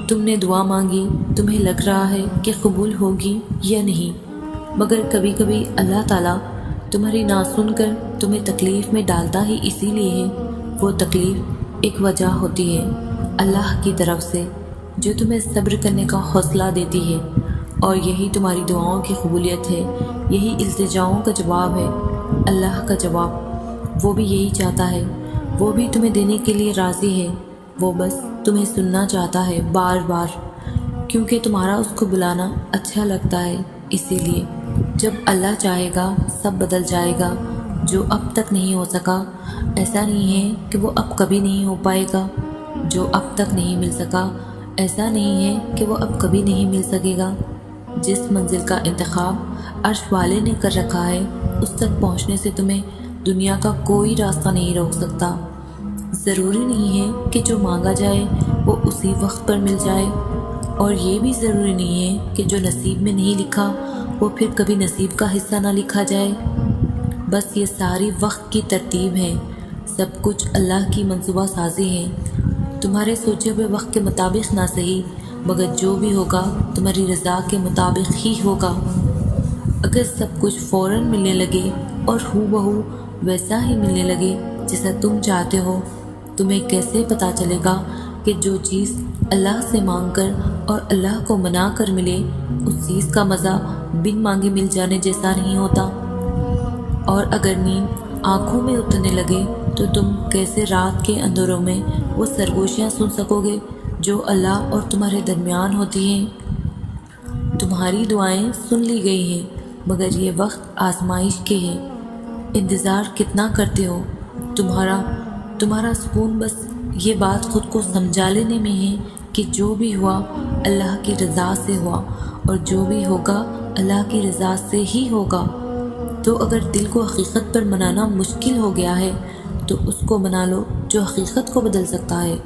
تم نے دعا مانگی، تمہیں لگ رہا ہے کہ قبول ہوگی یا نہیں، مگر کبھی کبھی اللہ تعالیٰ تمہاری نہ سن کر تمہیں تکلیف میں ڈالتا ہی اسی لیے ہے۔ وہ تکلیف ایک وجہ ہوتی ہے اللہ کی طرف سے، جو تمہیں صبر کرنے کا حوصلہ دیتی ہے، اور یہی تمہاری دعاؤں کی قبولیت ہے، یہی التجاؤں کا جواب ہے۔ اللہ کا جواب وہ بھی یہی چاہتا ہے، وہ بھی تمہیں دینے کے لیے راضی ہے، وہ بس تمہیں سننا چاہتا ہے بار بار، کیونکہ تمہارا اس کو بلانا اچھا لگتا ہے۔ اسی لیے جب اللہ چاہے گا سب بدل جائے گا۔ جو اب تک نہیں ہو سکا، ایسا نہیں ہے کہ وہ اب کبھی نہیں ہو پائے گا۔ جو اب تک نہیں مل سکا، ایسا نہیں ہے کہ وہ اب کبھی نہیں مل سکے گا۔ جس منزل کا انتخاب عرش والے نے کر رکھا ہے، اس تک پہنچنے سے تمہیں دنیا کا کوئی راستہ نہیں روک سکتا۔ ضروری نہیں ہے کہ جو مانگا جائے وہ اسی وقت پر مل جائے، اور یہ بھی ضروری نہیں ہے کہ جو نصیب میں نہیں لکھا وہ پھر کبھی نصیب کا حصہ نہ لکھا جائے۔ بس یہ ساری وقت کی ترتیب ہے، سب کچھ اللہ کی منصوبہ سازی ہے۔ تمہارے سوچے ہوئے وقت کے مطابق نہ صحیح، مگر جو بھی ہوگا تمہاری رضا کے مطابق ہی ہوگا۔ اگر سب کچھ فوراً ملنے لگے اور ہو بہو ویسا ہی ملنے لگے جیسا تم چاہتے ہو، تمہیں کیسے پتہ چلے گا کہ جو چیز اللہ سے مانگ کر اور اللہ کو منا کر ملے، اس چیز کا مزہ بن مانگے مل جانے جیسا نہیں ہوتا؟ اور اگر نیند آنکھوں میں اترنے لگے تو تم کیسے رات کے اندھیروں میں وہ سرگوشیاں سن سکو گے جو اللہ اور تمہارے درمیان ہوتی ہیں؟ تمہاری دعائیں سن لی گئی ہیں، مگر یہ وقت آزمائش کے ہے۔ انتظار کتنا کرتے ہو؟ تمہارا سکون بس یہ بات خود کو سمجھا لینے میں ہے کہ جو بھی ہوا اللہ کی رضا سے ہوا، اور جو بھی ہوگا اللہ کی رضا سے ہی ہوگا۔ تو اگر دل کو حقیقت پر منانا مشکل ہو گیا ہے تو اس کو منا لو جو حقیقت کو بدل سکتا ہے،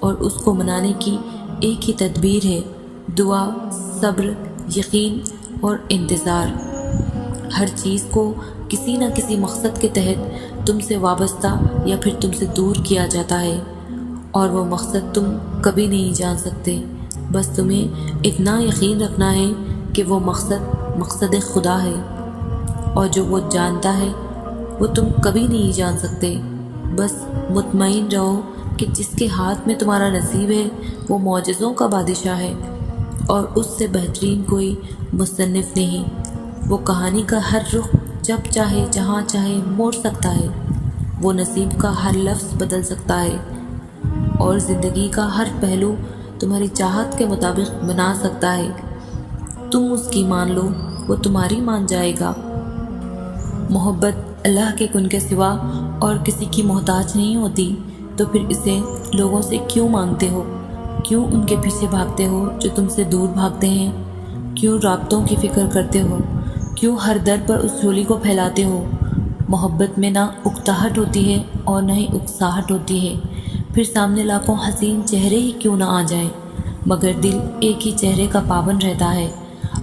اور اس کو منانے کی ایک ہی تدبیر ہے: دعا، صبر، یقین اور انتظار۔ ہر چیز کو کسی نہ کسی مقصد کے تحت تم سے وابستہ یا پھر تم سے دور کیا جاتا ہے، اور وہ مقصد تم کبھی نہیں جان سکتے۔ بس تمہیں اتنا یقین رکھنا ہے کہ وہ مقصد خدا ہے، اور جو وہ جانتا ہے وہ تم کبھی نہیں جان سکتے۔ بس مطمئن رہو کہ جس کے ہاتھ میں تمہارا نصیب ہے وہ معجزوں کا بادشاہ ہے، اور اس سے بہترین کوئی مصنف نہیں۔ وہ کہانی کا ہر رخ جب چاہے جہاں چاہے موڑ سکتا ہے، وہ نصیب کا ہر لفظ بدل سکتا ہے، اور زندگی کا ہر پہلو تمہاری چاہت کے مطابق بنا سکتا ہے۔ تم اس کی مان لو، وہ تمہاری مان جائے گا۔ محبت اللہ کے کن کے سوا اور کسی کی محتاج نہیں ہوتی، تو پھر اسے لوگوں سے کیوں مانگتے ہو؟ کیوں ان کے پیچھے بھاگتے ہو جو تم سے دور بھاگتے ہیں؟ کیوں رابطوں کی فکر کرتے ہو؟ کیوں ہر در پر اس جھولی کو پھیلاتے ہو؟ محبت میں نہ اکتاہٹ ہوتی ہے اور نہ ہی اکساہٹ ہوتی ہے۔ پھر سامنے لاکھوں حسین چہرے ہی کیوں نہ آ جائیں، مگر دل ایک ہی چہرے کا پابند رہتا ہے،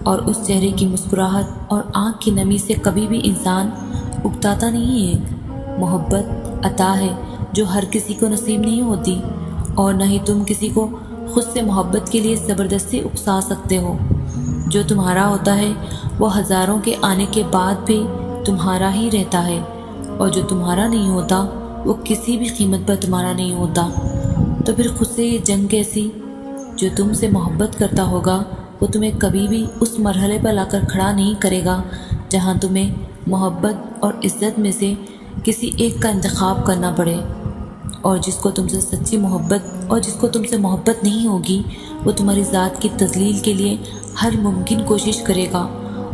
اور اس چہرے کی مسکراہٹ اور آنکھ کی نمی سے کبھی بھی انسان اکتاتا نہیں ہے۔ محبت عطا ہے جو ہر کسی کو نصیب نہیں ہوتی، اور نہ ہی تم کسی کو خود سے محبت کے لیے زبردستی اکسا سکتے ہو۔ جو تمہارا ہوتا ہے وہ ہزاروں کے آنے کے بعد بھی تمہارا ہی رہتا ہے، اور جو تمہارا نہیں ہوتا وہ کسی بھی قیمت پر تمہارا نہیں ہوتا۔ تو پھر خود سے یہ جنگ کیسی؟ جو تم سے محبت کرتا ہوگا وہ تمہیں کبھی بھی اس مرحلے پر لا کر کھڑا نہیں کرے گا جہاں تمہیں محبت اور عزت میں سے کسی ایک کا انتخاب کرنا پڑے، اور جس کو تم سے سچی محبت اور جس کو تم سے محبت نہیں ہوگی وہ تمہاری ذات کی تذلیل کے لیے ہر ممکن کوشش کرے گا،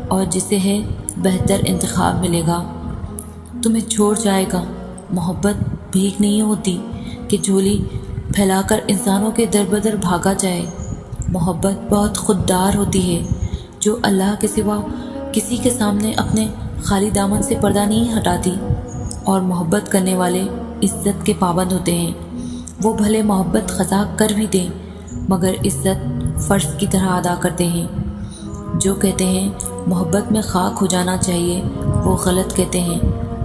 اور جسے ہے بہتر انتخاب ملے گا تمہیں چھوڑ جائے گا۔ محبت بھیک نہیں ہوتی کہ جھولی پھیلا کر انسانوں کے در بدر بھاگا جائے۔ محبت بہت خوددار ہوتی ہے، جو اللہ کے سوا کسی کے سامنے اپنے خالی دامن سے پردہ نہیں ہٹاتی، اور محبت کرنے والے عزت کے پابند ہوتے ہیں۔ وہ بھلے محبت خطا کر بھی دیں، مگر عزت فرض کی طرح ادا کرتے ہیں۔ جو کہتے ہیں محبت میں خاک ہو جانا چاہیے، وہ غلط کہتے ہیں۔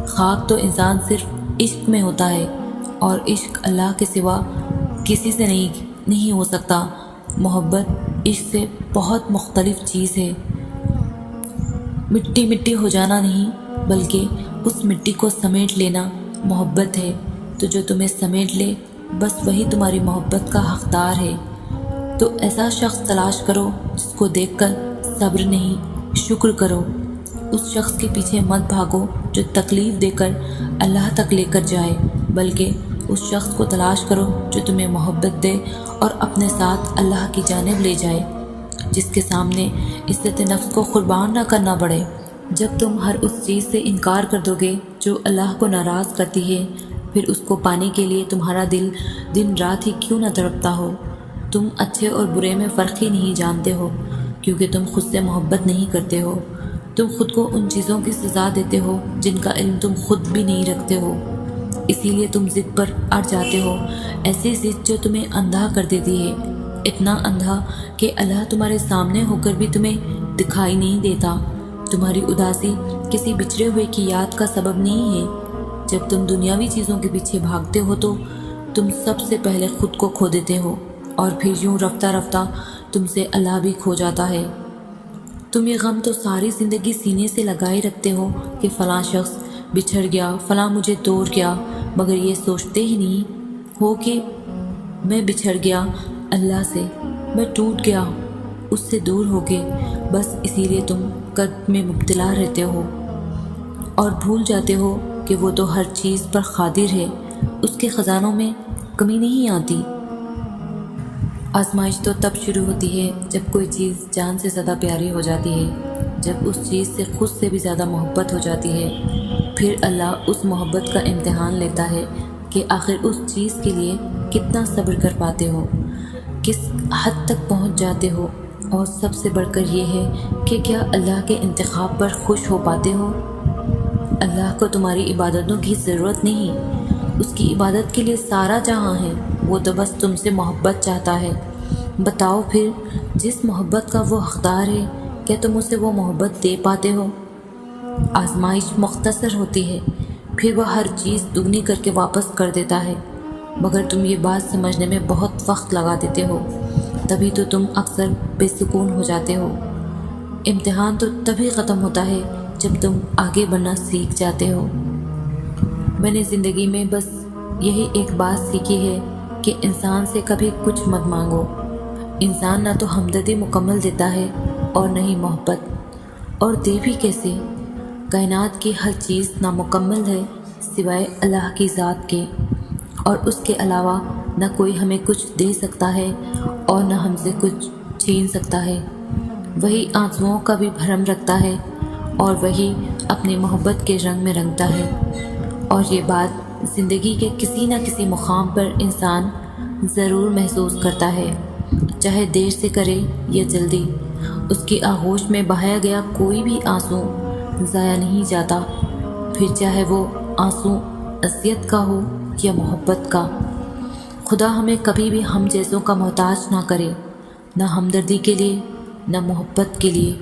خاک تو انسان صرف عشق میں ہوتا ہے، اور عشق اللہ کے سوا کسی سے نہیں ہو سکتا۔ محبت عشق سے بہت مختلف چیز ہے۔ مٹی مٹی ہو جانا نہیں بلکہ اس مٹی کو سمیٹ لینا محبت ہے۔ تو جو تمہیں سمیٹ لے بس وہی تمہاری محبت کا حقدار ہے۔ تو ایسا شخص تلاش کرو جس کو دیکھ کر صبر نہیں شکر کرو۔ اس شخص کے پیچھے مت بھاگو جو تکلیف دے کر اللہ تک لے کر جائے، بلکہ اس شخص کو تلاش کرو جو تمہیں محبت دے اور اپنے ساتھ اللہ کی جانب لے جائے، جس کے سامنے عزت نفس کو قربان نہ کرنا پڑے۔ جب تم ہر اس چیز سے انکار کر دو گے جو اللہ کو ناراض کرتی ہے، پھر اس کو پانے کے لیے تمہارا دل دن رات ہی کیوں نہ تڑپتا ہو۔ تم اچھے اور برے میں فرق ہی نہیں جانتے ہو، کیونکہ تم خود سے محبت نہیں کرتے ہو۔ تم خود کو ان چیزوں کی سزا دیتے ہو جن کا علم تم خود بھی نہیں رکھتے ہو، اسی لیے تم ضد پر اڑ جاتے ہو، ایسی ضد جو تمہیں اندھا کر دیتی ہے، اتنا اندھا کہ اللہ تمہارے سامنے ہو کر بھی تمہیں دکھائی نہیں دیتا۔ تمہاری اداسی کسی بچھڑے ہوئے کی یاد کا سبب نہیں ہے۔ جب تم دنیاوی چیزوں کے پیچھے بھاگتے ہو تو تم سب سے پہلے خود کو کھو دیتے ہو، اور پھر یوں رفتہ رفتہ تم سے اللہ بھی کھو جاتا ہے۔ تم یہ غم تو ساری زندگی سینے سے لگائے رکھتے ہو کہ فلاں شخص بچھڑ گیا، فلاں مجھے توڑ گیا، مگر یہ سوچتے ہی نہیں ہو کہ میں بچھڑ گیا اللہ سے، میں ٹوٹ گیا، اس سے دور ہو گئے۔ بس اسی لیے تم کرب میں مبتلا رہتے ہو اور بھول جاتے ہو کہ وہ تو ہر چیز پر قادر ہے، اس کے خزانوں میں کمی نہیں آتی۔ آزمائش تو تب شروع ہوتی ہے جب کوئی چیز جان سے زیادہ پیاری ہو جاتی ہے، جب اس چیز سے خود سے بھی زیادہ محبت ہو جاتی ہے۔ پھر اللہ اس محبت کا امتحان لیتا ہے کہ آخر اس چیز کے لیے کتنا صبر کر پاتے ہو، کس حد تک پہنچ جاتے ہو، اور سب سے بڑھ کر یہ ہے کہ کیا اللہ کے انتخاب پر خوش ہو پاتے ہو۔ اللہ کو تمہاری عبادتوں کی ضرورت نہیں، اس کی عبادت کے لیے سارا جہاں ہے، وہ تو بس تم سے محبت چاہتا ہے۔ بتاؤ پھر جس محبت کا وہ حقدار ہے، کیا تم اسے وہ محبت دے پاتے ہو؟ آزمائش مختصر ہوتی ہے، پھر وہ ہر چیز دگنی کر کے واپس کر دیتا ہے، مگر تم یہ بات سمجھنے میں بہت وقت لگا دیتے ہو، تبھی تو تم اکثر بے سکون ہو جاتے ہو۔ امتحان تو تبھی ختم ہوتا ہے جب تم آگے بڑھنا سیکھ جاتے ہو۔ میں نے زندگی میں بس یہی ایک بات سیکھی ہے کہ انسان سے کبھی کچھ مت مانگو۔ انسان نہ تو ہمدردی مکمل دیتا ہے اور نہ ہی محبت، اور دے بھی کیسے؟ کائنات کی ہر چیز نامکمل ہے سوائے اللہ کی ذات کے، اور اس کے علاوہ نہ کوئی ہمیں کچھ دے سکتا ہے اور نہ ہم سے کچھ چھین سکتا ہے۔ وہی آنسوؤں کا بھی بھرم رکھتا ہے اور وہی اپنی محبت کے رنگ میں رنگتا ہے، اور یہ بات زندگی کے کسی نہ کسی مقام پر انسان ضرور محسوس کرتا ہے، چاہے دیر سے کرے یا جلدی۔ اس کی آغوش میں بہایا گیا کوئی بھی آنسو ضائع نہیں جاتا، پھر چاہے وہ آنسو اذیت کا ہو یا محبت کا۔ خدا ہمیں کبھی بھی ہم جیسوں کا محتاج نہ کرے، نہ ہمدردی کے لیے نہ محبت کے لیے۔